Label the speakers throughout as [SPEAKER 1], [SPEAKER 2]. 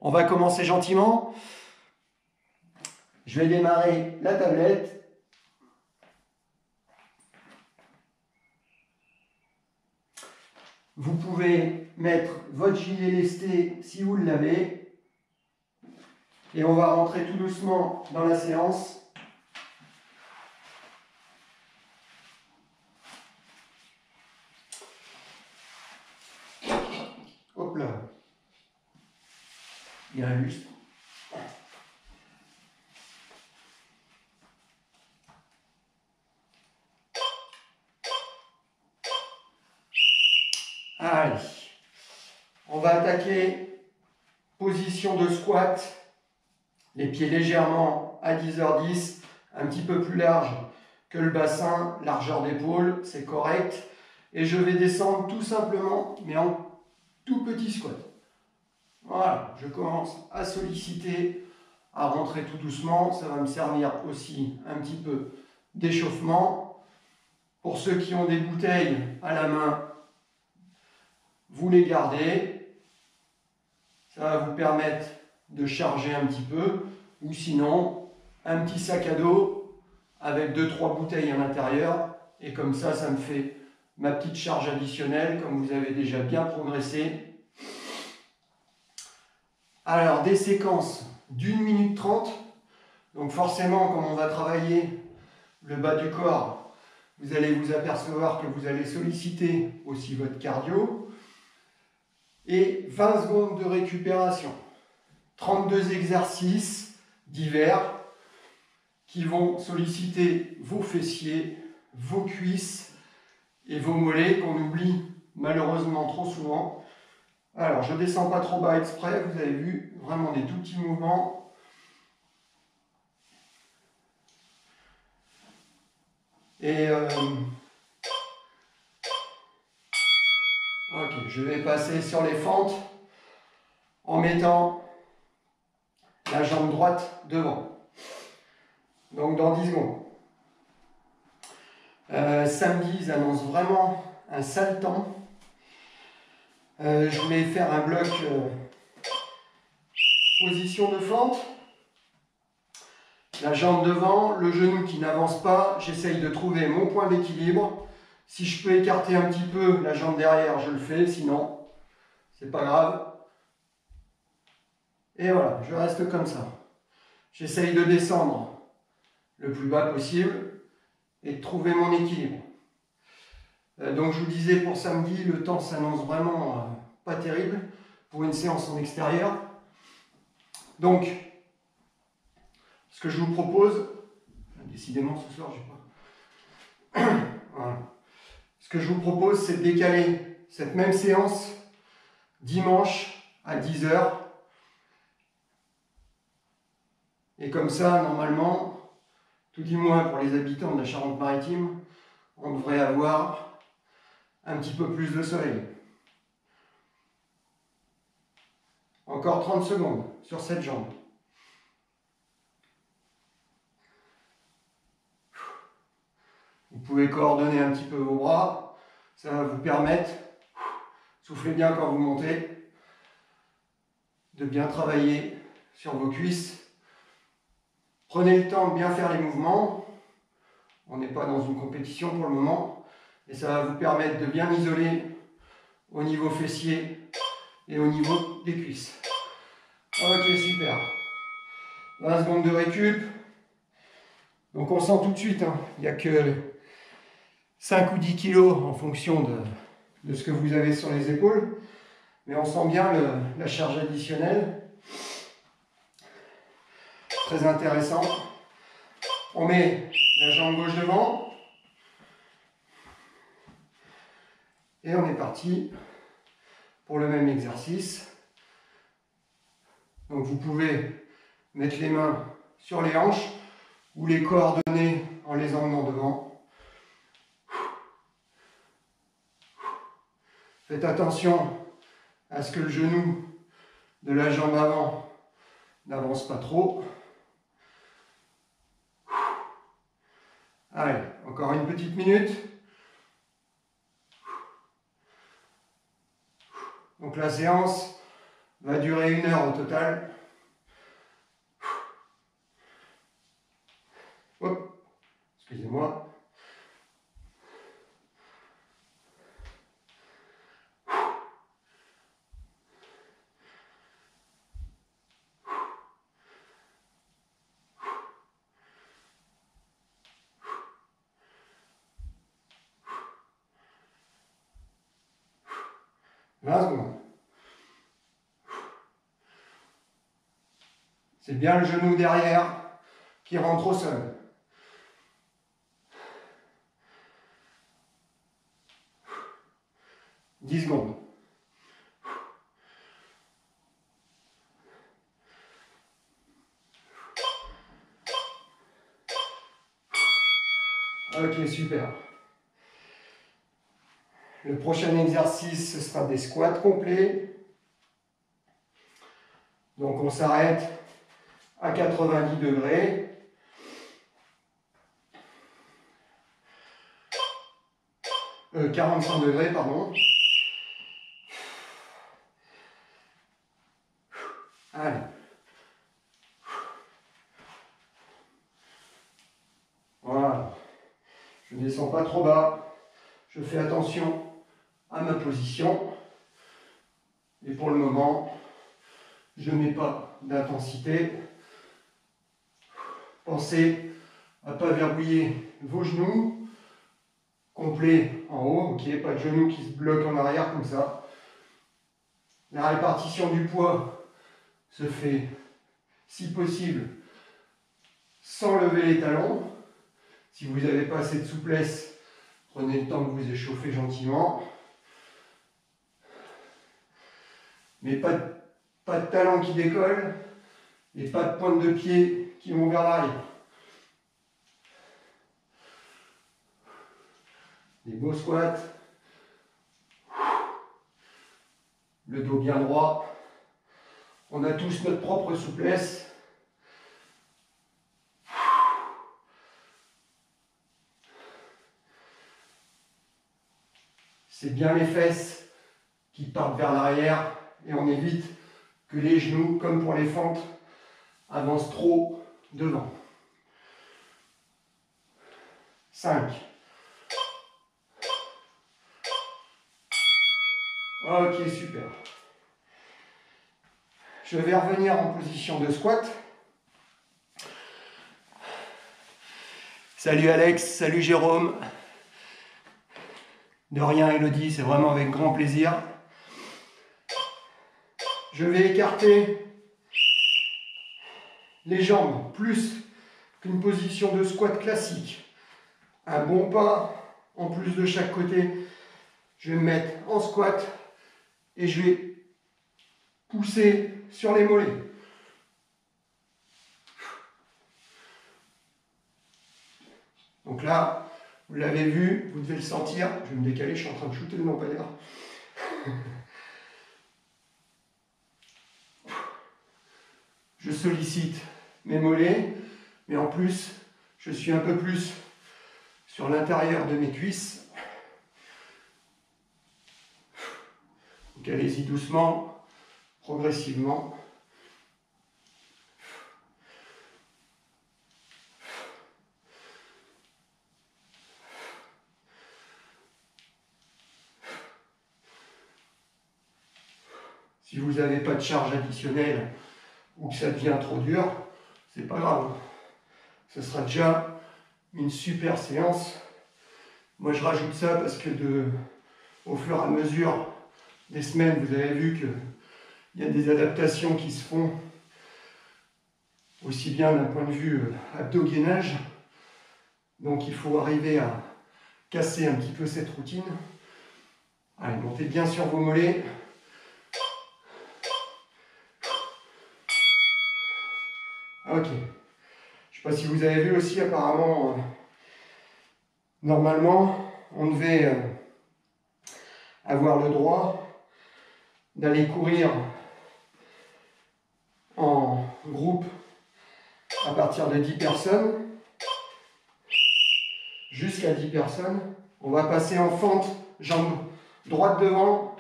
[SPEAKER 1] On va commencer gentiment. Je vais démarrer la tablette. Vous pouvez mettre votre gilet lesté si vous l'avez. Et on va rentrer tout doucement dans la séance. Hop là. Bien juste. Allez. On va attaquer position de squat. Les pieds légèrement à 10h10, un petit peu plus large que le bassin, largeur d'épaule, c'est correct. Et je vais descendre tout simplement, mais en tout petit squat. Voilà, je commence à solliciter, à rentrer tout doucement. Ça va me servir aussi un petit peu d'échauffement. Pour ceux qui ont des bouteilles à la main, vous les gardez. Ça va vous permettre de charger un petit peu. Ou sinon, un petit sac à dos avec 2-3 bouteilles à l'intérieur. Et comme ça, ça me fait ma petite charge additionnelle, comme vous avez déjà bien progressé. Alors, des séquences d'1 minute 30. Donc forcément, comme on va travailler le bas du corps, vous allez vous apercevoir que vous allez solliciter aussi votre cardio. Et 20 secondes de récupération. 32 exercices divers qui vont solliciter vos fessiers, vos cuisses et vos mollets qu'on oublie malheureusement trop souvent. Alors, je ne descends pas trop bas exprès, vous avez vu, vraiment des tout petits mouvements. Et ok, je vais passer sur les fentes en mettant la jambe droite devant. Donc dans 10 secondes. Samedi, ils annoncent vraiment un sale temps. Je voulais faire un bloc position de fente. La jambe devant, le genou qui n'avance pas. J'essaye de trouver mon point d'équilibre. Si je peux écarter un petit peu la jambe derrière, je le fais. Sinon, c'est pas grave. Et voilà, je reste comme ça. J'essaye de descendre le plus bas possible et de trouver mon équilibre. Donc je vous disais pour samedi, le temps s'annonce vraiment pas terrible pour une séance en extérieur. Donc, ce que je vous propose, décidément ce soir j'ai pas. Voilà. Ce que je vous propose, c'est de décaler cette même séance dimanche à 10h. Et comme ça, normalement, tout du moins pour les habitants de la Charente-Maritime, on devrait avoir un petit peu plus de soleil. Encore 30 secondes sur cette jambe. Vous pouvez coordonner un petit peu vos bras. Ça va vous permettre, soufflez bien quand vous montez, de bien travailler sur vos cuisses. Prenez le temps de bien faire les mouvements. On n'est pas dans une compétition pour le moment. Et ça va vous permettre de bien isoler au niveau fessier et au niveau des cuisses. Ok, super. 20 secondes de récup. Donc on sent tout de suite, hein, il n'y a que 5 ou 10 kilos en fonction de ce que vous avez sur les épaules. Mais on sent bien la charge additionnelle. Très intéressant. On met la jambe gauche devant. Et on est parti pour le même exercice. Donc vous pouvez mettre les mains sur les hanches ou les coordonner en les emmenant devant. Faites attention à ce que le genou de la jambe avant n'avance pas trop. Allez, encore une petite minute. Donc la séance, va durer 1 heure au total. Hop, excusez-moi. C'est bien le genou derrière qui rentre au sol. « 10 secondes. Ok, super. Le prochain exercice, ce sera des squats complets. Donc on s'arrête à 90 degrés. « 45 degrés, pardon. Allez. Voilà. Je ne descends pas trop bas. Je fais attention à ma position. Et pour le moment, je ne mets pas d'intensité. Pensez à ne pas verrouiller vos genoux. Complet en haut, ok, pas de genoux qui se bloquent en arrière comme ça. La répartition du poids se fait, si possible, sans lever les talons. Si vous n'avez pas assez de souplesse, prenez le temps de vous échauffer gentiment. Mais pas de talons qui décollent et pas de pointe de pied qui vont vers l'arrière. Des beaux squats. Le dos bien droit. On a tous notre propre souplesse. C'est bien les fesses qui partent vers l'arrière et on évite que les genoux, comme pour les fentes, avancent trop devant. 5. Ok, super. Je vais revenir en position de squat. Salut Alex, salut Jérôme. De rien Elodie, c'est vraiment avec grand plaisir. Je vais écarter les jambes plus qu'une position de squat classique. Un bon pas en plus de chaque côté. Je vais me mettre en squat et je vais pousser sur les mollets. Donc là, vous l'avez vu, vous devez le sentir. Je vais me décaler, je suis en train de shooter le lampadaire. Je sollicite mes mollets, mais en plus, je suis un peu plus sur l'intérieur de mes cuisses. Donc allez-y doucement, progressivement. Si vous n'avez pas de charge additionnelle ou que ça devient trop dur, c'est pas grave. Ce sera déjà une super séance. Moi je rajoute ça parce que au fur et à mesure des semaines, vous avez vu qu'il y a des adaptations qui se font aussi bien d'un point de vue abdos-gainage. Donc il faut arriver à casser un petit peu cette routine. Allez, montez bien sur vos mollets. Ok. Je ne sais pas si vous avez vu aussi, apparemment, normalement, on devait avoir le droit d'aller courir en groupe à partir de 10 personnes, jusqu'à 10 personnes. On va passer en fente, jambe droite devant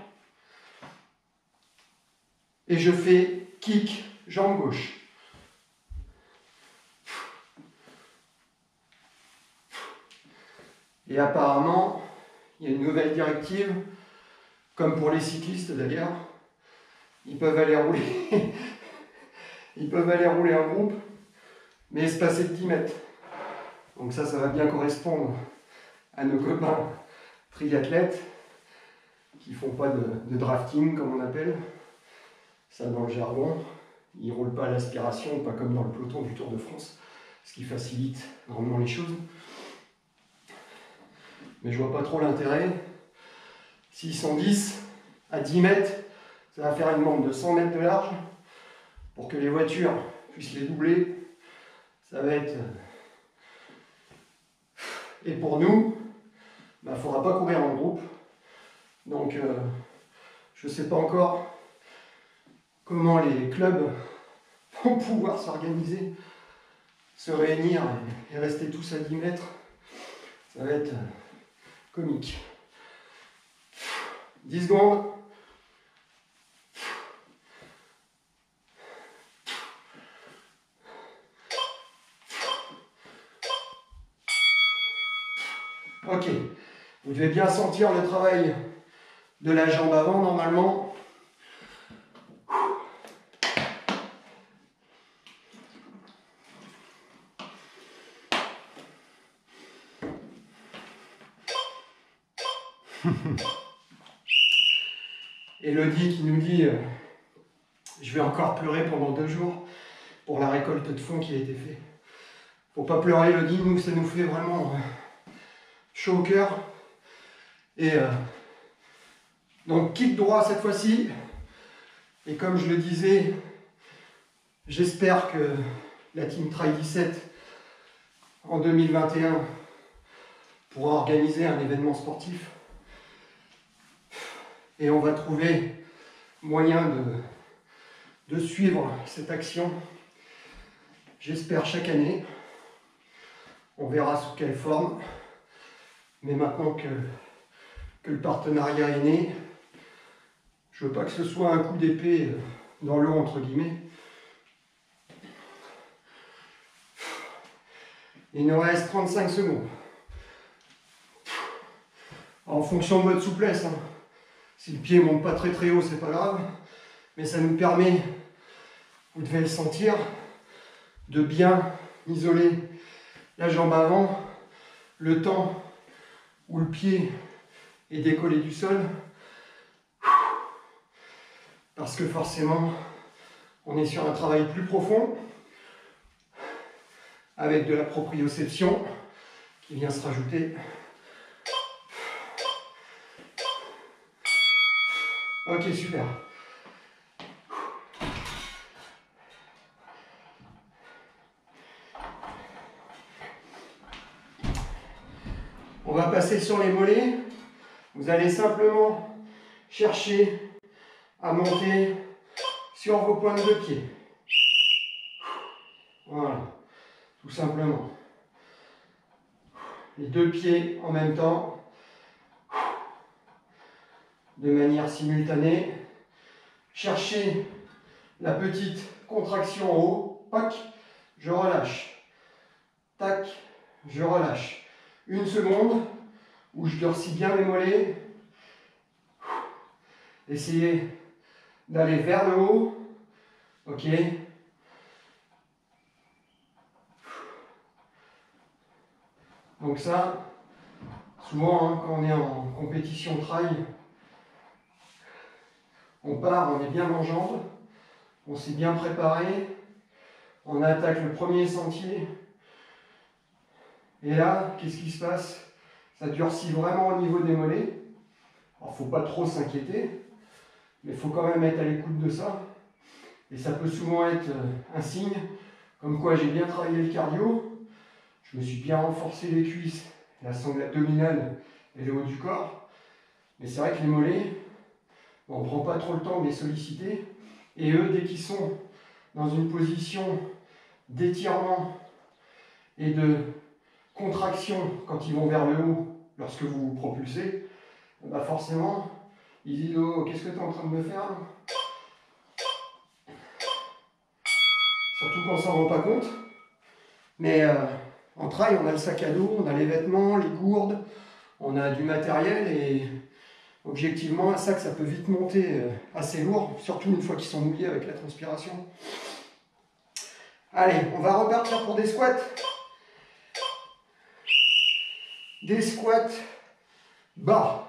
[SPEAKER 1] et je fais kick, jambe gauche. Et apparemment, il y a une nouvelle directive, comme pour les cyclistes d'ailleurs, ils peuvent aller rouler, ils peuvent aller rouler en groupe, mais espacer de 10 mètres. Donc ça va bien correspondre à nos copains triathlètes qui font pas de drafting comme on appelle, ça dans le jargon. Ils ne roulent pas à l'aspiration, pas comme dans le peloton du Tour de France, ce qui facilite grandement les choses. Mais je vois pas trop l'intérêt. S'ils sont 10 à 10 mètres, ça va faire une bande de 100 mètres de large. Pour que les voitures puissent les doubler, ça va être... Et pour nous, il ne faudra pas courir en groupe. Donc, je ne sais pas encore comment les clubs vont pouvoir s'organiser, se réunir et rester tous à 10 mètres. Ça va être comique. 10 secondes. Ok, vous devez bien sentir le travail de la jambe avant normalement. Elodie qui nous dit je vais encore pleurer pendant 2 jours pour la récolte de fonds qui a été faite. Faut pas pleurer Elodie, nous ça nous fait vraiment chaud au cœur. Et donc kick droit cette fois-ci. Et comme je le disais, j'espère que la Team Trail 17 en 2021 pourra organiser un événement sportif. Et on va trouver moyen de suivre cette action. J'espère chaque année. On verra sous quelle forme. Mais maintenant que le partenariat est né, je veux pas que ce soit un coup d'épée dans l'eau entre guillemets. Il nous reste 35 secondes. En fonction de votre souplesse, hein. Si le pied ne monte pas très très haut, c'est pas grave, mais ça nous permet, vous devez le sentir, de bien isoler la jambe avant, le temps où le pied est décollé du sol, parce que forcément, on est sur un travail plus profond, avec de la proprioception qui vient se rajouter. Ok, super. On va passer sur les mollets. Vous allez simplement chercher à monter sur vos pointes de pied. Voilà, tout simplement. Les 2 pieds en même temps. De manière simultanée. Cherchez la petite contraction en haut. Tac, je relâche. Tac, je relâche. 1 seconde où je durcis bien mes mollets. Essayez d'aller vers le haut. Ok. Donc ça, souvent hein, quand on est en compétition trail, on part, on est bien en jambes, on s'est bien préparé, on attaque le premier sentier. Et là, qu'est-ce qui se passe? Ça durcit vraiment au niveau des mollets. Alors, il ne faut pas trop s'inquiéter, mais il faut quand même être à l'écoute de ça. Et ça peut souvent être un signe, comme quoi j'ai bien travaillé le cardio, je me suis bien renforcé les cuisses, la sangle abdominale et le haut du corps. Mais c'est vrai que les mollets, on ne prend pas trop le temps de les solliciter. Et eux, dès qu'ils sont dans une position d'étirement et de contraction quand ils vont vers le haut, lorsque vous vous propulsez, bah forcément, ils disent « Oh, qu'est-ce que tu es en train de me faire ?» surtout quand on s'en rend pas compte. Mais en trail, on a le sac à dos, on a les vêtements, les gourdes, on a du matériel et objectivement, un sac, ça peut vite monter assez lourd, surtout une fois qu'ils sont mouillés avec la transpiration. Allez, on va repartir pour des squats. Des squats bas.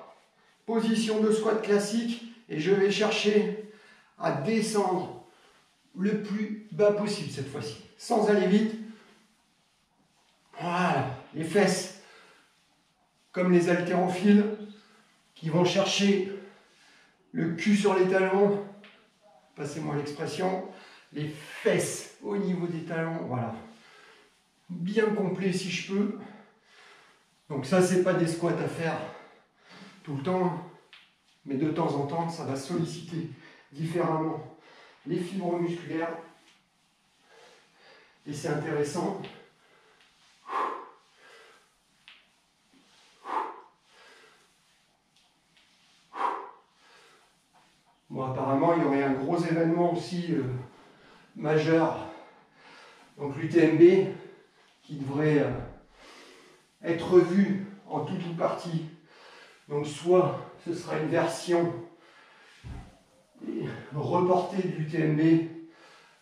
[SPEAKER 1] Position de squat classique et je vais chercher à descendre le plus bas possible cette fois-ci, sans aller vite. Voilà, les fesses, comme les haltérophiles, qui vont chercher le cul sur les talons, passez-moi l'expression, les fesses au niveau des talons, voilà, bien complet si je peux. Donc ça, c'est pas des squats à faire tout le temps, mais de temps en temps, ça va solliciter différemment les fibres musculaires et c'est intéressant. Bon, apparemment, il y aurait un gros événement aussi majeur, donc l'UTMB, qui devrait être vu en tout ou partie. Donc soit ce sera une version reportée de l'UTMB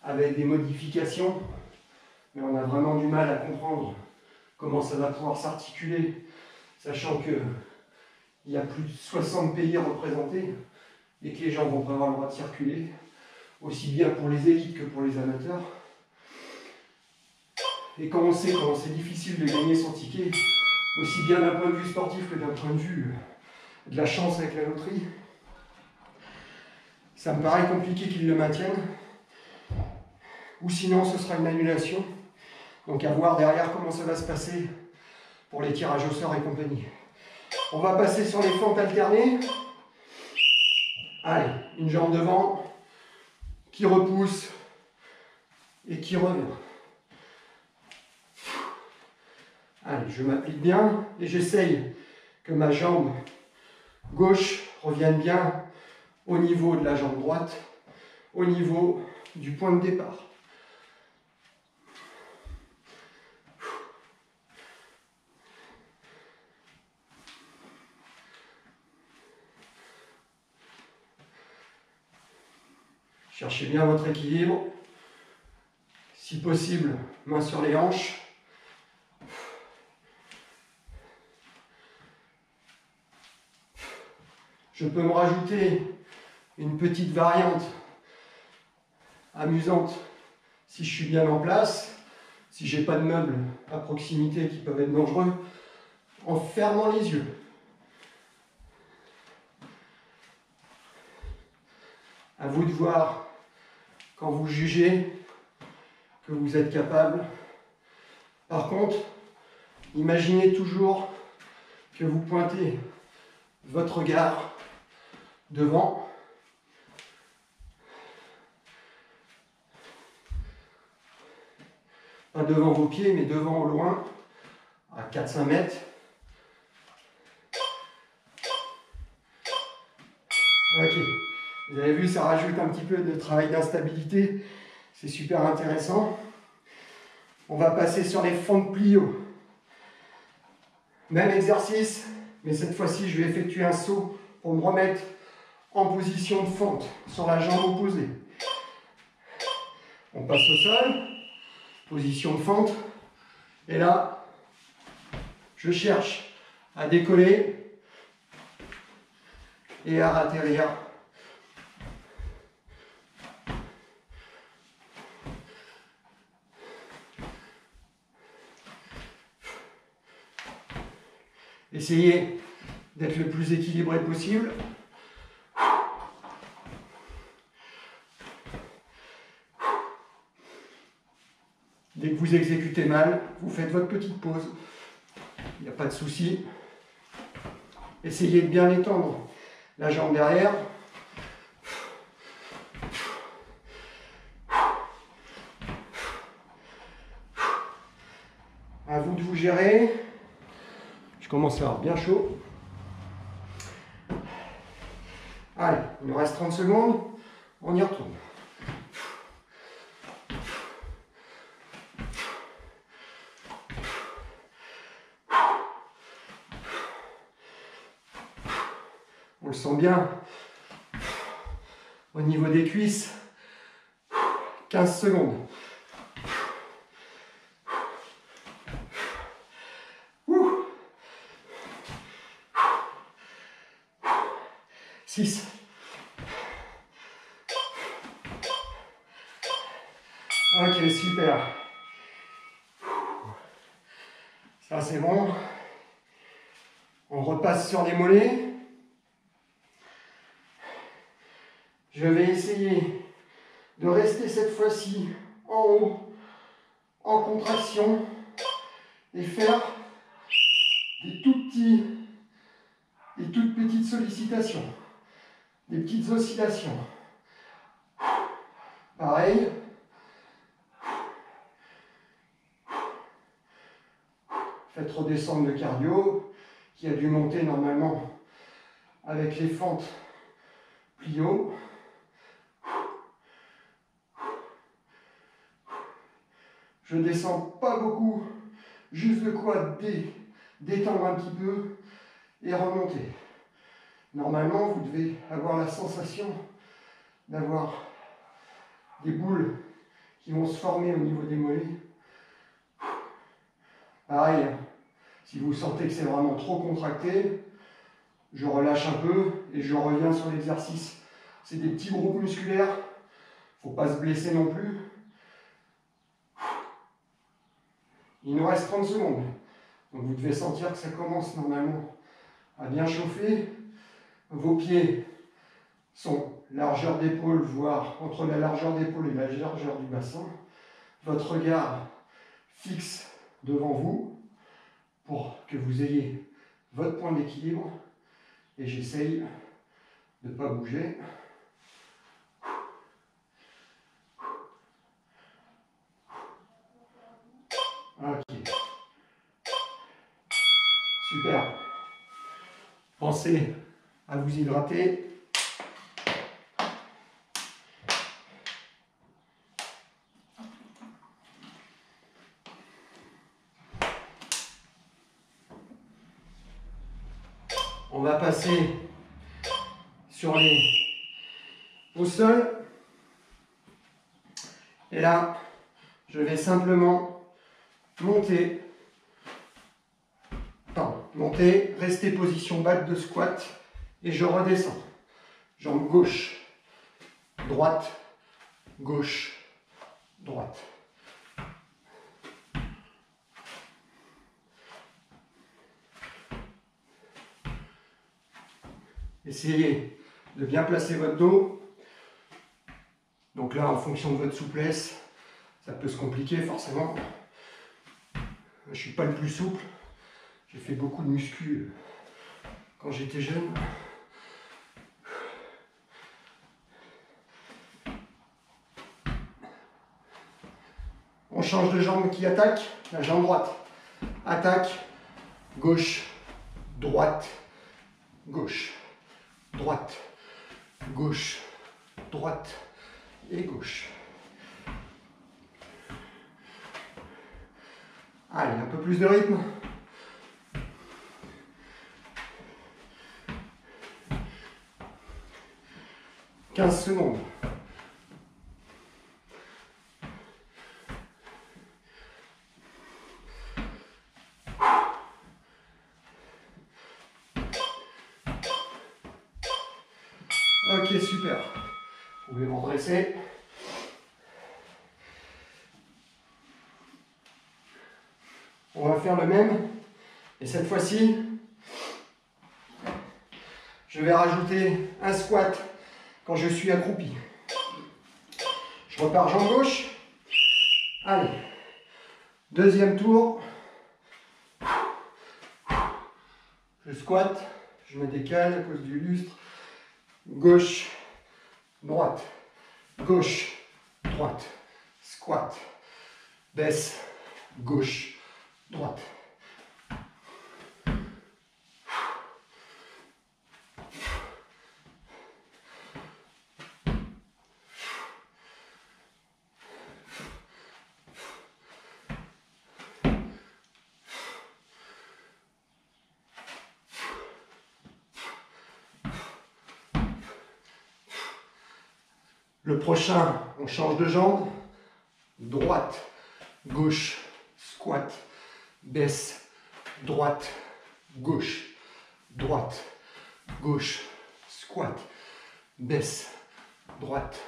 [SPEAKER 1] avec des modifications, mais on a vraiment du mal à comprendre comment ça va pouvoir s'articuler, sachant qu'il y a plus de 60 pays représentés et que les gens vont pas avoir le droit de circuler, aussi bien pour les élites que pour les amateurs. Et quand on sait comment c'est difficile de gagner son ticket, aussi bien d'un point de vue sportif que d'un point de vue de la chance avec la loterie, ça me paraît compliqué qu'ils le maintiennent. Ou sinon ce sera une annulation. Donc à voir derrière comment ça va se passer pour les tirages au sort et compagnie. On va passer sur les fentes alternées. Allez, une jambe devant, qui repousse et qui revient. Allez, je m'applique bien et j'essaye que ma jambe gauche revienne bien au niveau de la jambe droite, au niveau du point de départ. Cherchez bien votre équilibre. Si possible, main sur les hanches. Je peux me rajouter une petite variante amusante si je suis bien en place, si j'ai pas de meubles à proximité qui peuvent être dangereux, en fermant les yeux. À vous de voir quand vous jugez que vous êtes capable. Par contre, imaginez toujours que vous pointez votre regard devant. Pas devant vos pieds, mais devant au loin, à 4-5 mètres. Ok, vous avez vu, ça rajoute un petit peu de travail d'instabilité. C'est super intéressant. On va passer sur les fentes plio. Même exercice, mais cette fois-ci, je vais effectuer un saut pour me remettre en position de fente sur la jambe opposée. On passe au sol, position de fente, et là, je cherche à décoller et à atterrir. Essayez d'être le plus équilibré possible. Dès que vous exécutez mal, vous faites votre petite pause. Il n'y a pas de souci. Essayez de bien étendre la jambe derrière. À vous de vous gérer. Je commence à avoir bien chaud. Allez, il nous reste 30 secondes. On y retourne. On le sent bien. Au niveau des cuisses, 15 secondes. 6. Ok, super. Ça, c'est bon. On repasse sur les mollets. Je vais essayer de rester cette fois-ci en haut, en contraction, et faire des toutes petites sollicitations, des petites oscillations. Pareil. Faites redescendre le cardio, qui a dû monter normalement avec les fentes plio. Je descends pas beaucoup, juste de quoi détendre un petit peu et remonter. Normalement, vous devez avoir la sensation d'avoir des boules qui vont se former au niveau des mollets. Pareil, si vous sentez que c'est vraiment trop contracté, je relâche un peu et je reviens sur l'exercice. C'est des petits groupes musculaires, il ne faut pas se blesser non plus. Il nous reste 30 secondes. Donc vous devez sentir que ça commence normalement à bien chauffer. Vos pieds sont largeur d'épaule, voire entre la largeur d'épaule et la largeur du bassin. Votre regard fixe devant vous pour que vous ayez votre point d'équilibre. Et j'essaye de ne pas bouger. Ok. Super. Pensez à vous hydrater. On va passer au sol. Et là, je vais simplement monter, rester position batte de squat et je redescends. Jambe gauche, droite, gauche, droite. Essayez de bien placer votre dos. Donc là, en fonction de votre souplesse, ça peut se compliquer forcément. Je ne suis pas le plus souple. J'ai fait beaucoup de muscu quand j'étais jeune. On change de jambe qui attaque. La jambe droite attaque. Gauche, droite, gauche, droite, gauche, droite et gauche. Allez, un peu plus de rythme. « 15 secondes. Ok, super. Vous pouvez vous redresser. On va faire le même. Et cette fois-ci, je vais rajouter un squat quand je suis accroupi. Je repars jambe gauche. Allez. Deuxième tour. Je squatte. Je me décale à cause du lustre. Gauche, droite, gauche, droite, squat, baisse, gauche, droite. Le prochain, on change de jambe. Droite, gauche, squat, baisse, droite, gauche, droite, gauche, squat, baisse, droite,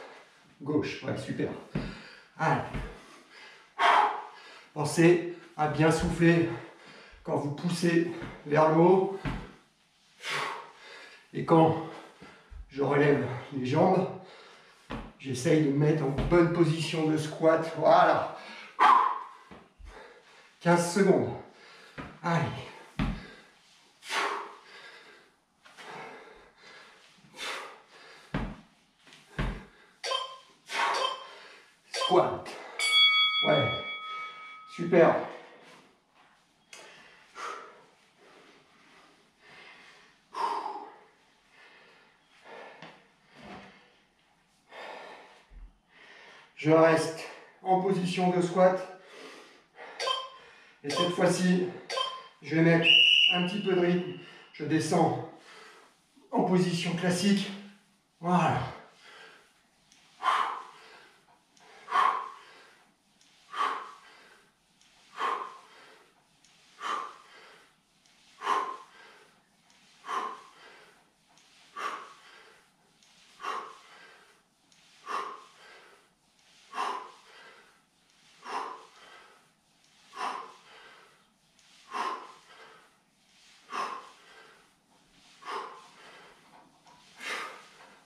[SPEAKER 1] gauche. Ouais, super. Allez. Pensez à bien souffler quand vous poussez vers le haut. Et quand je relève les jambes, j'essaye de me mettre en bonne position de squat. Voilà. 15 secondes. Allez. Squat. Ouais. Super. Je reste en position de squat. Et cette fois-ci, je vais mettre un petit peu de rythme. Je descends en position classique. Voilà.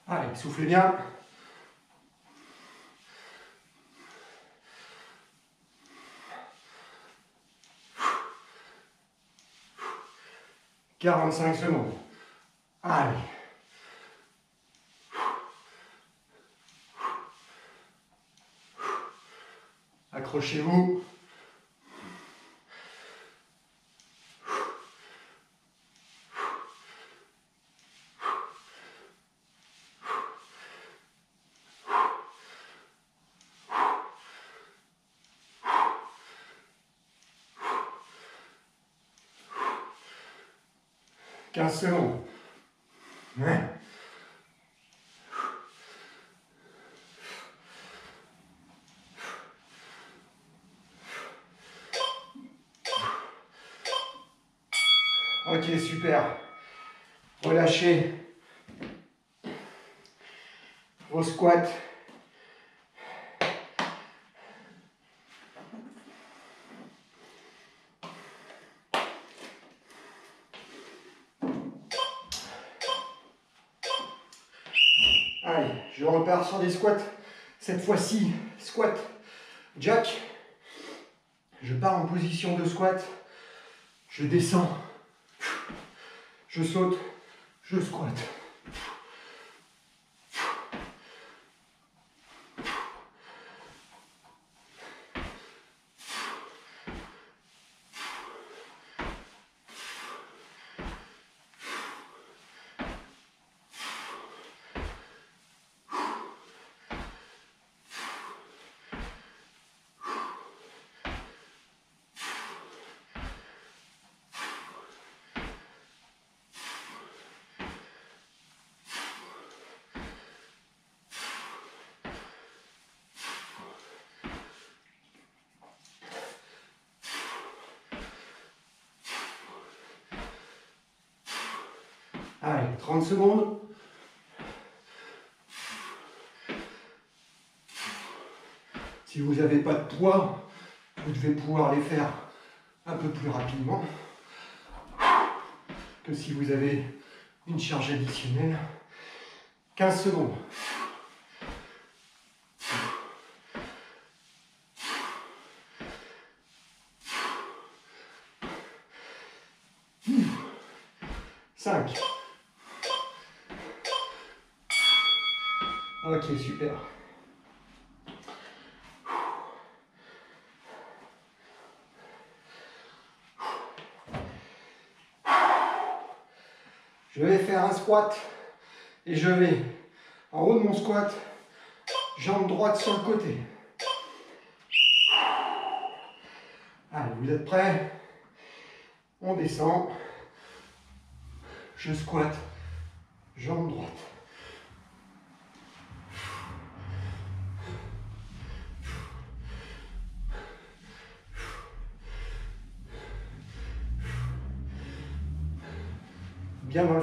[SPEAKER 1] Allez, soufflez bien. « 45 secondes. Allez. Accrochez-vous. « 15 secondes. Ouais. Ok, super. Relâchez vos squats. Allez, je repars sur des squats. Cette fois-ci, squat, jack. Je pars en position de squat. Je descends. Je saute. Je squatte. Allez, 30 secondes. Si vous n'avez pas de poids, vous devez pouvoir les faire un peu plus rapidement que si vous avez une charge additionnelle. 15 secondes. Cinq. Ok, super. Je vais faire un squat et je vais en haut de mon squat, jambe droite sur le côté. Allez, vous êtes prêts? On descend. Je squatte, jambe droite.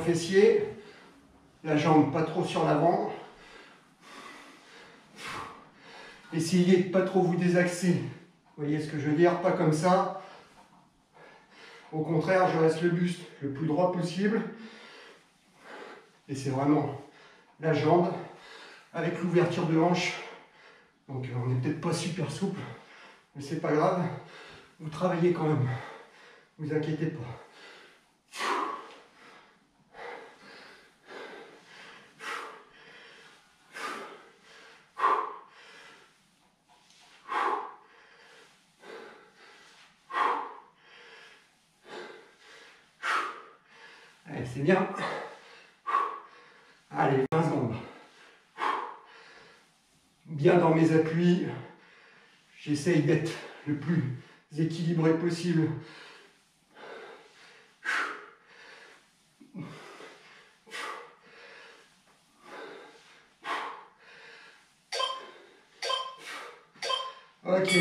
[SPEAKER 1] fessier, la jambe pas trop sur l'avant. Essayez de pas trop vous désaxer. Vous voyez ce que je veux dire? Pas comme ça. Au contraire, je reste le buste le plus droit possible. Et c'est vraiment la jambe avec l'ouverture de hanche. Donc on n'est peut-être pas super souple, mais c'est pas grave. Vous travaillez quand même. Ne vous inquiétez pas. Allez, c'est bien. Allez, 20 secondes. Bien dans mes appuis. J'essaye d'être le plus équilibré possible. Ok.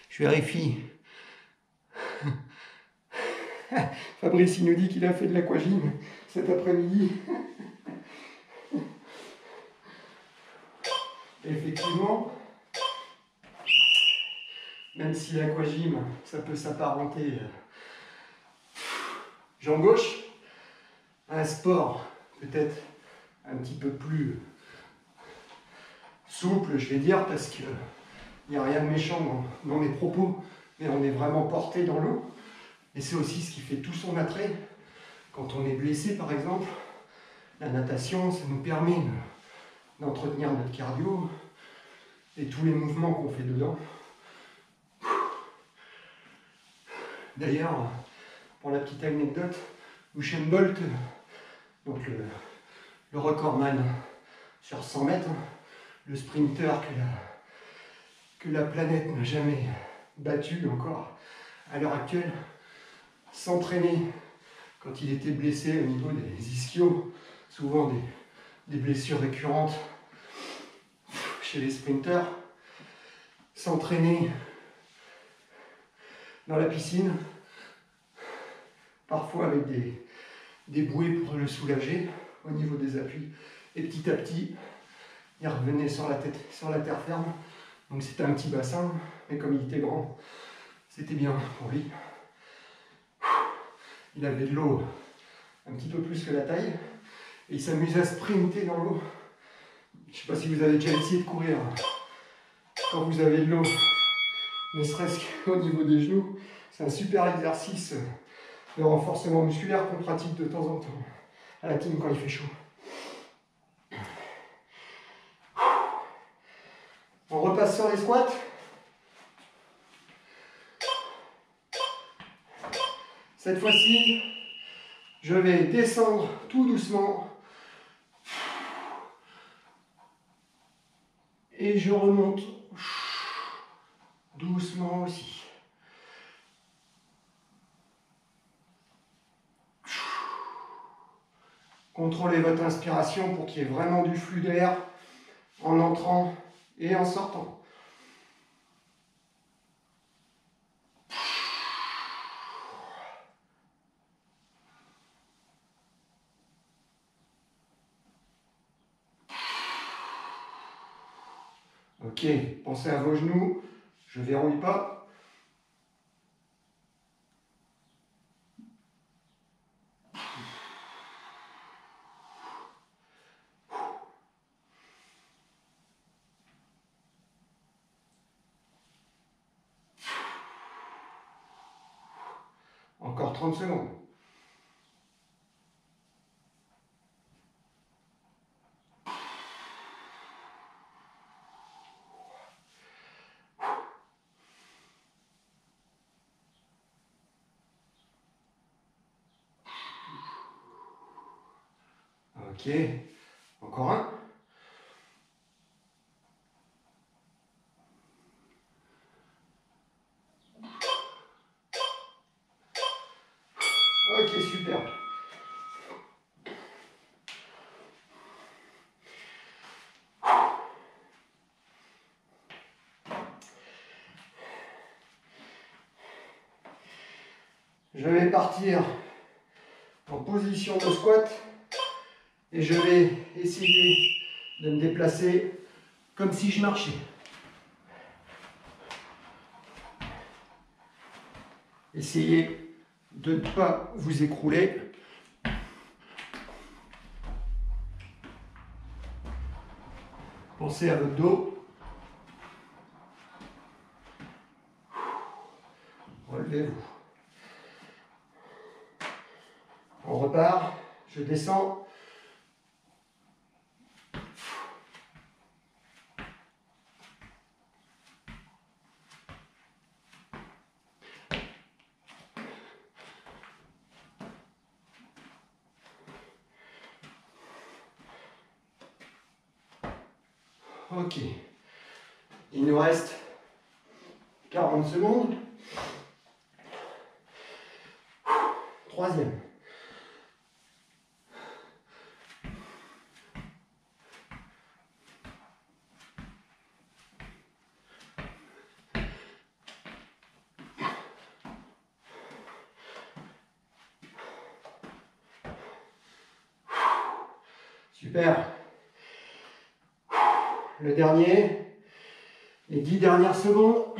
[SPEAKER 1] Je vérifie. Fabrice, il nous dit qu'il a fait de l'aquagym cet après-midi. Effectivement, même si l'aquagym, ça peut s'apparenter, jambe gauche, à un sport peut-être un petit peu plus souple, je vais dire, parce qu'il n'y a rien de méchant dans mes propos, mais on est vraiment porté dans l'eau. Et c'est aussi ce qui fait tout son attrait. Quand on est blessé, par exemple, la natation, ça nous permet d'entretenir notre cardio et tous les mouvements qu'on fait dedans. D'ailleurs, pour la petite anecdote, Usain Bolt, donc le recordman sur 100 mètres, le sprinter que la planète n'a jamais battu encore à l'heure actuelle, s'entraîner quand il était blessé au niveau des ischios, souvent des blessures récurrentes chez les sprinters, s'entraîner dans la piscine, parfois avec des bouées pour le soulager au niveau des appuis, et petit à petit, il revenait sur la terre ferme. Donc c'était un petit bassin, mais comme il était grand, c'était bien pour lui. Il avait de l'eau un petit peu plus que la taille, et il s'amusait à sprinter dans l'eau. Je ne sais pas si vous avez déjà essayé de courir quand vous avez de l'eau, ne serait-ce qu'au niveau des genoux. C'est un super exercice de renforcement musculaire qu'on pratique de temps en temps à la team quand il fait chaud. On repasse sur les squats. Cette fois-ci, je vais descendre tout doucement et je remonte doucement aussi. Contrôlez votre inspiration pour qu'il y ait vraiment du flux d'air en entrant et en sortant. Ok, pensez à vos genoux, je ne verrouille pas. Encore 30 secondes. Ok, encore un. Ok, super. Je vais partir en position de squat et je vais essayer de me déplacer comme si je marchais. Essayez de ne pas vous écrouler. Pensez à votre dos. Relevez-vous. On repart. Je descends. Ok. Il nous reste 40 secondes. Troisième. Super. Le dernier, les 10 dernières secondes.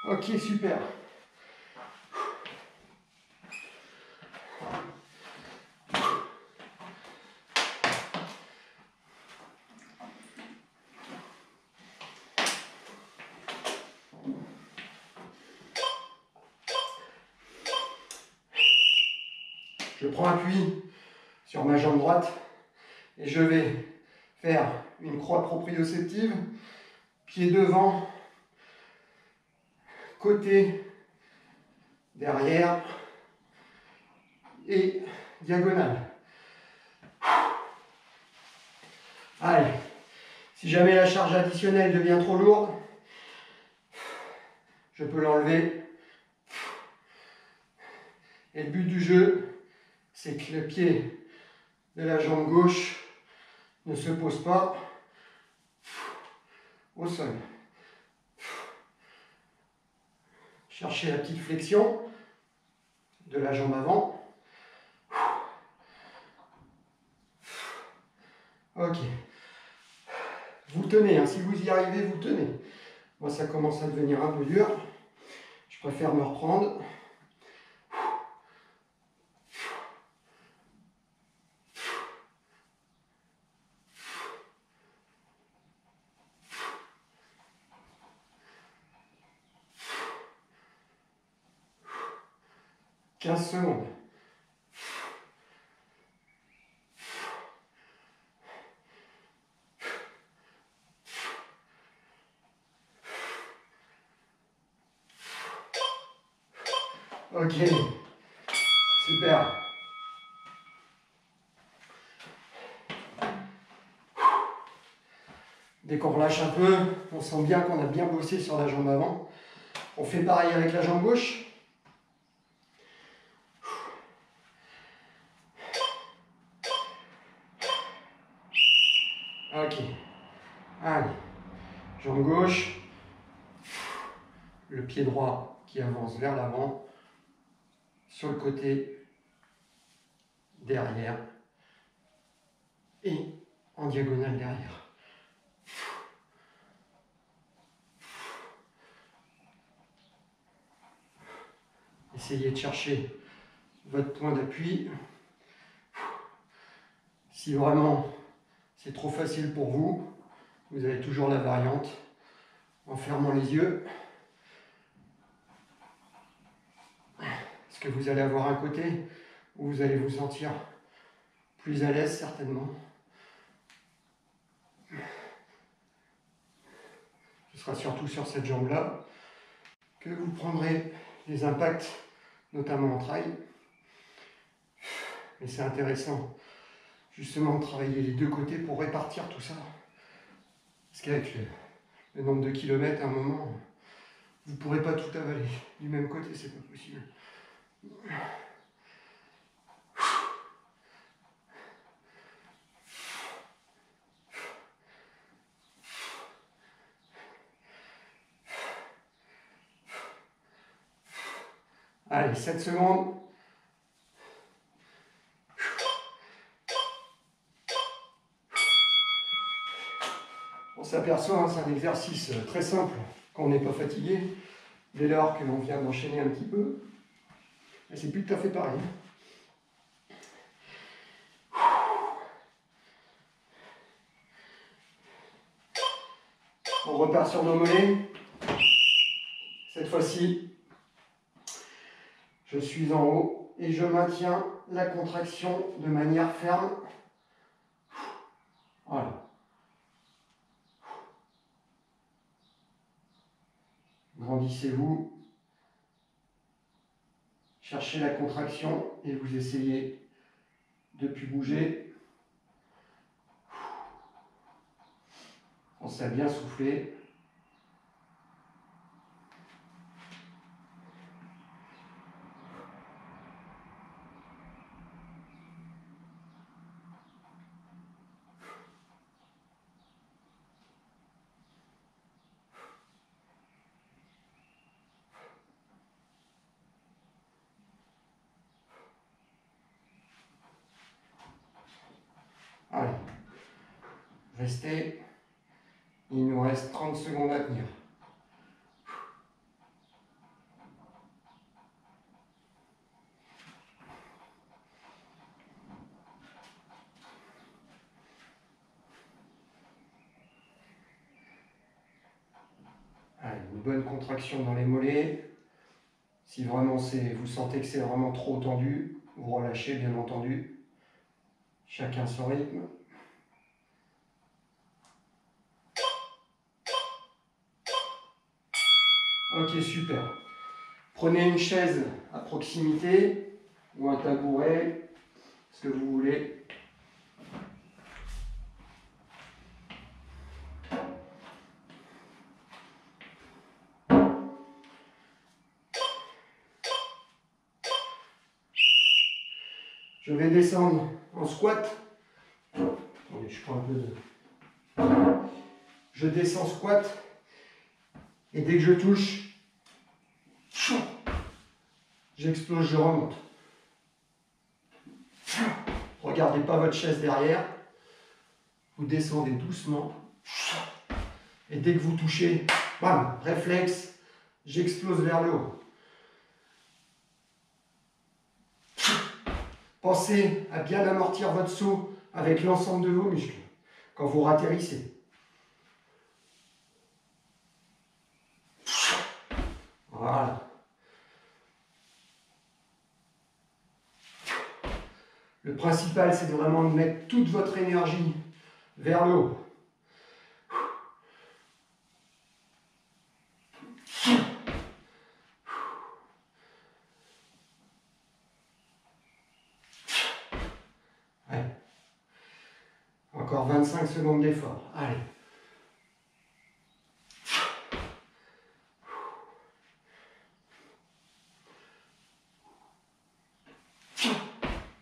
[SPEAKER 1] Ok, super. Je prends appui sur ma jambe droite et je vais faire une croix proprioceptive, pied devant, côté, derrière et diagonale. Allez, si jamais la charge additionnelle devient trop lourde, je peux l'enlever. Et le but du jeu, c'est que le pied de la jambe gauche ne se pose pas au sol. Cherchez la petite flexion de la jambe avant. Ok. Vous tenez, hein. Si vous y arrivez, vous tenez. Moi, ça commence à devenir un peu dur. Je préfère me reprendre. « 15 secondes. Ok, super. Dès qu'on relâche un peu, on sent bien qu'on a bien bossé sur la jambe avant. On fait pareil avec la jambe gauche. Ok, allez, jambe gauche, le pied droit qui avance vers l'avant, sur le côté, derrière et en diagonale derrière. Essayez de chercher votre point d'appui. Si vraiment c'est trop facile pour vous, vous avez toujours la variante en fermant les yeux. Parce que vous allez avoir un côté où vous allez vous sentir plus à l'aise certainement. Ce sera surtout sur cette jambe-là que vous prendrez les impacts, notamment en trail. Mais c'est intéressant justement de travailler les deux côtés pour répartir tout ça. Parce qu'avec le nombre de kilomètres, à un moment, vous ne pourrez pas tout avaler. Du même côté, c'est pas possible. Allez, 7 secondes. On s'aperçoit, hein, c'est un exercice très simple quand on n'est pas fatigué, dès lors que l'on vient d'enchaîner un petit peu. Et c'est plus tout à fait pareil. On repart sur nos mollets. Cette fois-ci, je suis en haut et je maintiens la contraction de manière ferme. Voilà. Grandissez-vous. Cherchez la contraction et vous essayez de ne plus bouger. Pensez à bien souffler. Allez, restez. Il nous reste 30 secondes à tenir. Allez, une bonne contraction dans les mollets. Si vraiment vous sentez que c'est vraiment trop tendu, vous relâchez bien entendu. Chacun son rythme. Ok, super. Prenez une chaise à proximité ou un tabouret, ce que vous voulez. Je vais descendre en squat. Attendez, je prends un peu de... Je descends squat. Et dès que je touche, j'explose, je remonte. Regardez pas votre chaise derrière. Vous descendez doucement. Et dès que vous touchez, bam, réflexe, j'explose vers le haut. Pensez à bien amortir votre saut avec l'ensemble de vos muscles quand vous ratterrissez. Voilà. Le principal, c'est vraiment de mettre toute votre énergie vers le haut. Ouais. Encore 25 secondes d'effort. Allez.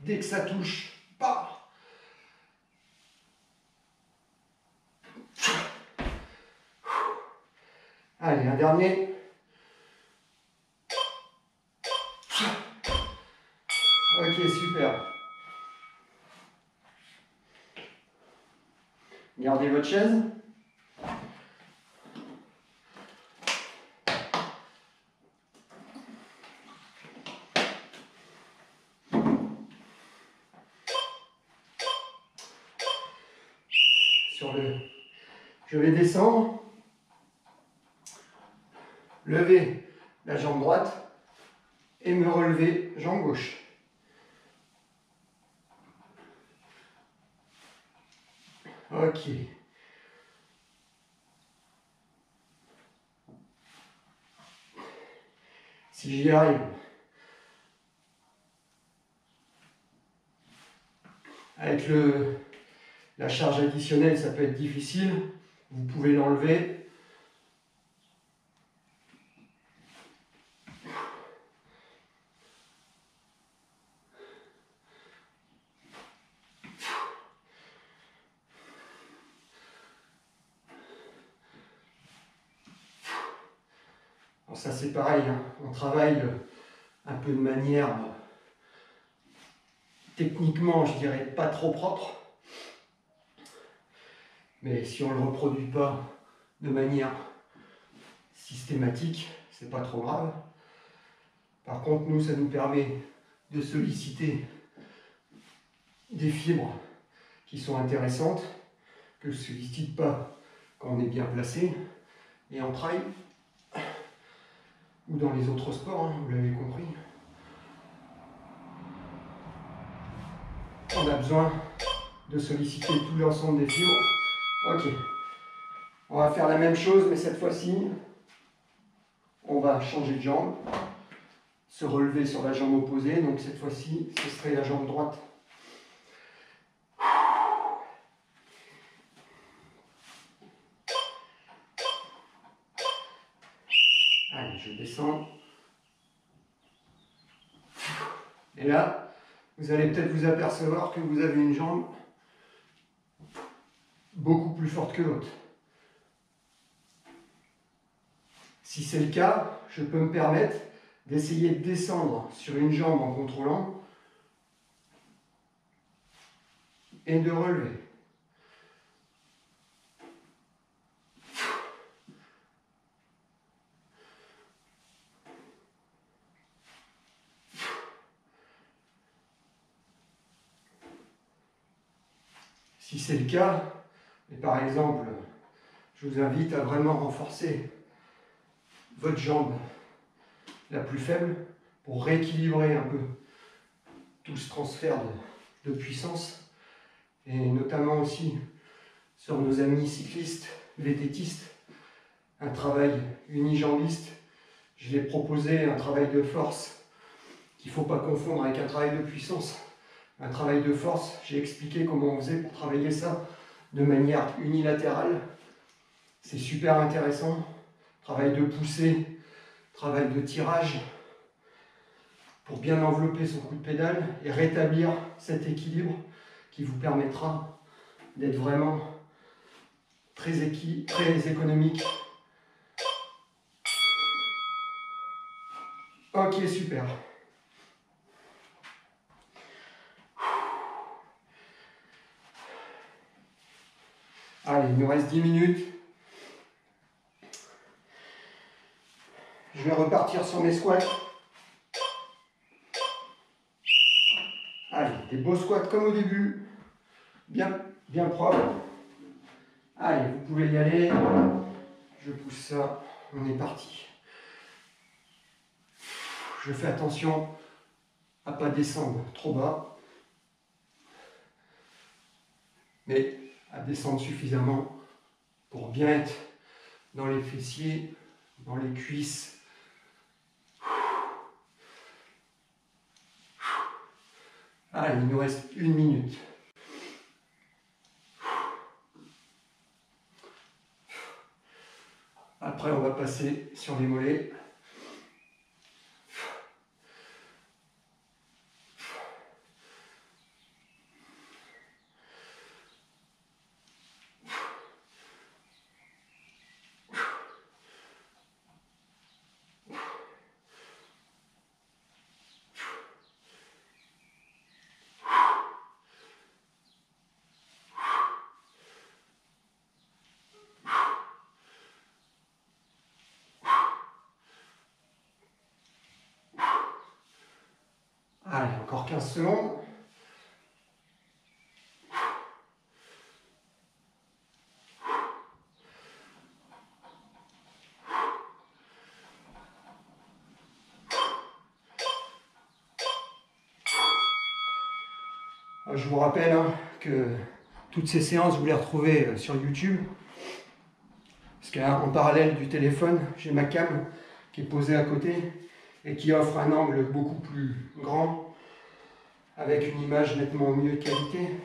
[SPEAKER 1] Dès que ça touche, pas. Allez, un dernier. Ok, super. Gardez votre chaise. Je vais descendre, lever la jambe droite et me relever jambe gauche. Ok. Si j'y arrive. Avec la charge additionnelle, ça peut être difficile. Vous pouvez l'enlever. Alors ça c'est pareil, hein. On travaille un peu de manière techniquement, je dirais, pas trop propre. Mais si on ne le reproduit pas de manière systématique, c'est pas trop grave. Par contre, nous, ça nous permet de solliciter des fibres qui sont intéressantes, que je ne sollicite pas quand on est bien placé. Et en trail, ou dans les autres sports, hein, vous l'avez compris, on a besoin de solliciter tout l'ensemble des fibres. Ok, on va faire la même chose, mais cette fois-ci, on va changer de jambe, se relever sur la jambe opposée. Donc cette fois-ci, ce serait la jambe droite. Allez, je descends. Et là, vous allez peut-être vous apercevoir que vous avez une jambe beaucoup plus forte que l'autre. Si c'est le cas, je peux me permettre d'essayer de descendre sur une jambe en contrôlant et de relever. Si c'est le cas, et par exemple, je vous invite à vraiment renforcer votre jambe la plus faible pour rééquilibrer un peu tout ce transfert de puissance, et notamment aussi sur nos amis cyclistes, vététistes, un travail unijambiste. Je l'ai proposé, un travail de force qu'il ne faut pas confondre avec un travail de puissance. Un travail de force, j'ai expliqué comment on faisait pour travailler ça de manière unilatérale. C'est super intéressant. Travail de poussée, travail de tirage pour bien envelopper son coup de pédale et rétablir cet équilibre qui vous permettra d'être vraiment très économique. Ok, super. Allez, il nous reste 10 minutes. Je vais repartir sur mes squats. Allez, des beaux squats comme au début. Bien propre. Allez, vous pouvez y aller. Je pousse ça. On est parti. Je fais attention à ne pas descendre trop bas, mais à descendre suffisamment pour bien être dans les fessiers, dans les cuisses. Allez, il nous reste 1 minute. Après, on va passer sur les mollets. Allez, encore 15 secondes. Je vous rappelle que toutes ces séances, vous les retrouvez sur YouTube. Parce qu'en parallèle du téléphone, j'ai ma cam qui est posée à côté et qui offre un angle beaucoup plus grand avec une image nettement mieux de qualité.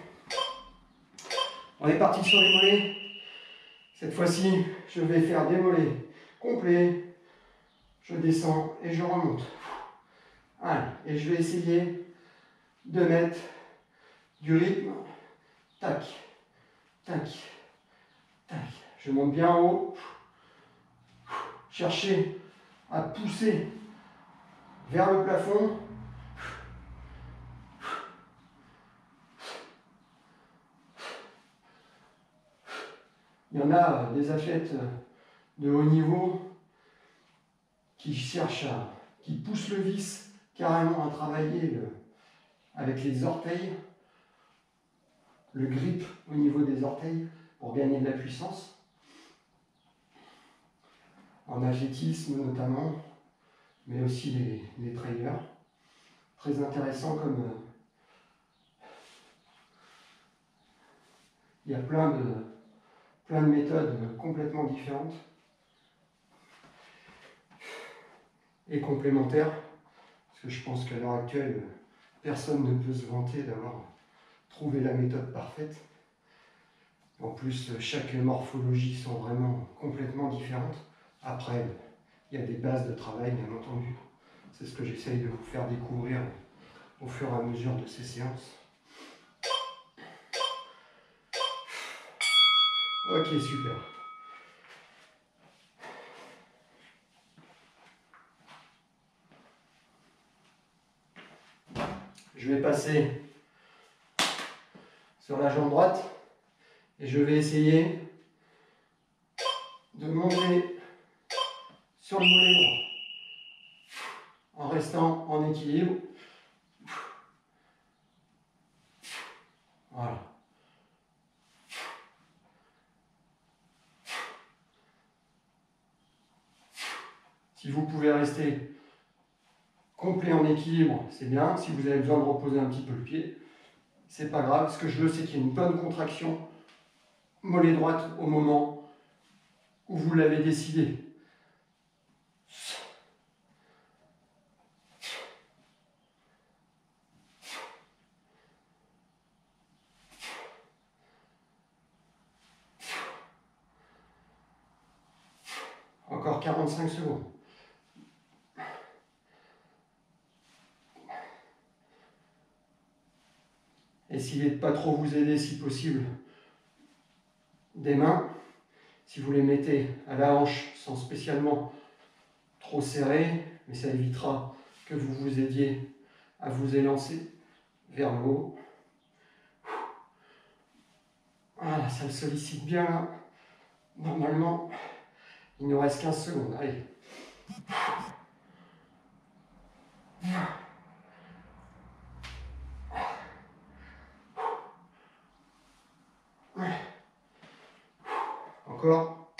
[SPEAKER 1] On est parti sur les mollets. Cette fois-ci, je vais faire des mollets complets. Je descends et je remonte. Allez, et je vais essayer de mettre du rythme. Tac, tac, tac. Je monte bien en haut. Cherchez à pousser vers le plafond. Il y en a des athlètes de haut niveau qui qui poussent le vis carrément à travailler avec les orteils, le grip au niveau des orteils pour gagner de la puissance. En athlétisme notamment, mais aussi les trailers. Très intéressant comme il y a plein de méthodes complètement différentes et complémentaires, parce que je pense qu'à l'heure actuelle, personne ne peut se vanter d'avoir trouvé la méthode parfaite. En plus, chaque morphologie sont vraiment complètement différentes. Après, il y a des bases de travail, bien entendu. C'est ce que j'essaye de vous faire découvrir au fur et à mesure de ces séances. Ok, super. Je vais passer sur la jambe droite et je vais essayer de monter sur le mollet droit en restant en équilibre. Voilà. Si vous pouvez rester complet en équilibre, c'est bien. Si vous avez besoin de reposer un petit peu le pied, c'est pas grave. Ce que je veux, c'est qu'il y ait une bonne contraction mollet droite au moment où vous l'avez décidé. Encore 45 secondes. Essayez de ne pas trop vous aider si possible des mains. Si vous les mettez à la hanche sans spécialement trop serrer, mais ça évitera que vous vous aidiez à vous élancer vers le haut. Voilà, ça le sollicite bien là. Normalement, il nous reste 15 secondes. Allez. Encore.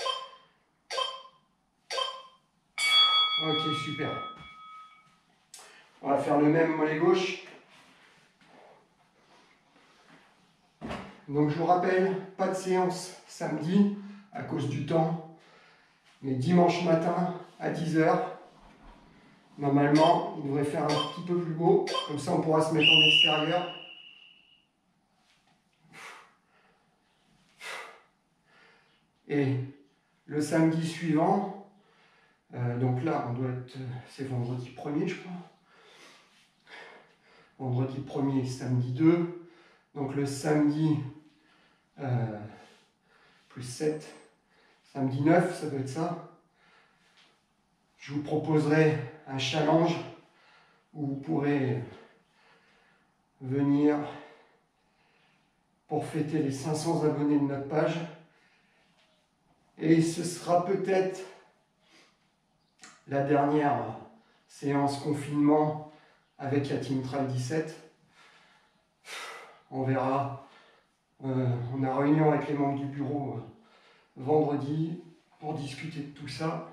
[SPEAKER 1] Ok, super. On va faire le même mollet gauche. Donc je vous rappelle, pas de séance samedi à cause du temps, mais dimanche matin à 10 h. Normalement, il devrait faire un petit peu plus beau, comme ça on pourra se mettre en extérieur. Et le samedi suivant, donc là on doit être, c'est vendredi 1er je crois. Vendredi 1er, samedi 2. Donc le samedi plus 7, samedi 9, ça doit être ça. Je vous proposerai un challenge où vous pourrez venir pour fêter les 500 abonnés de notre page. Et ce sera peut-être la dernière séance confinement avec la Team Trail 17. On verra. On a réunion avec les membres du bureau vendredi pour discuter de tout ça.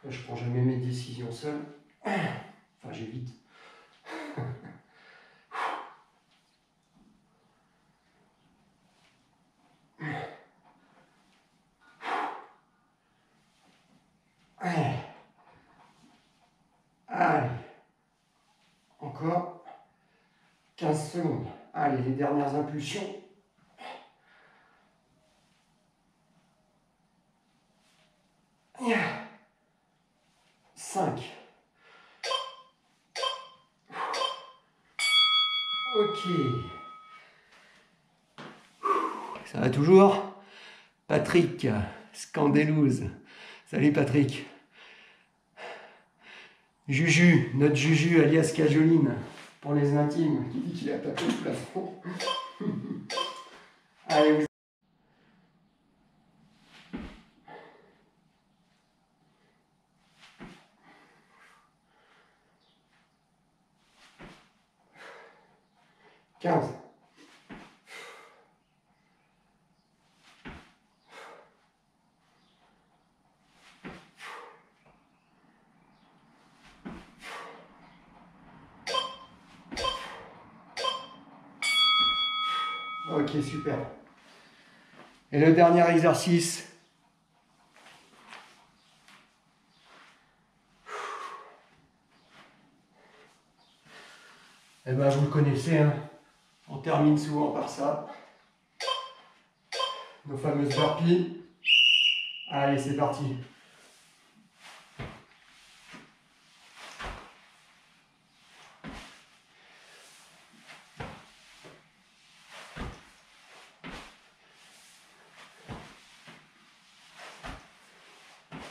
[SPEAKER 1] Je ne prends jamais mes décisions seul. Enfin, j'évite. Allez. Allez. Encore 15 secondes. Allez, les dernières impulsions. Yeah. 5. Ok. Ça va toujours? Patrick, Scandalouse. Salut Patrick. Juju, notre Juju alias Cajoline, pour les intimes, qui dit qu'il a tapé le plafond. Allez, vous... 15. Ok, super. Et le dernier exercice. Eh ben, vous le connaissez, hein. On termine souvent par ça. Nos fameuses burpees. Allez, c'est parti.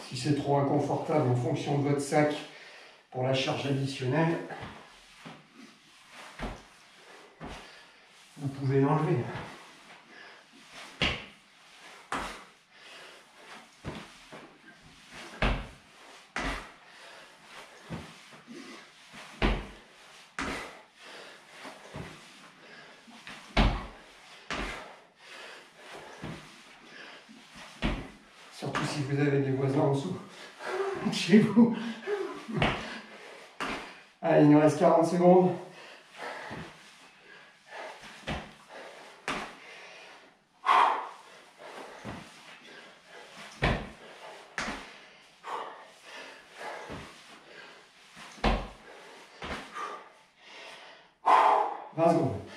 [SPEAKER 1] Si c'est trop inconfortable en fonction de votre sac pour la charge additionnelle, vous pouvez l'enlever. Surtout si vous avez des voisins en dessous, chez vous. Allez, il nous reste 40 secondes. Secondes.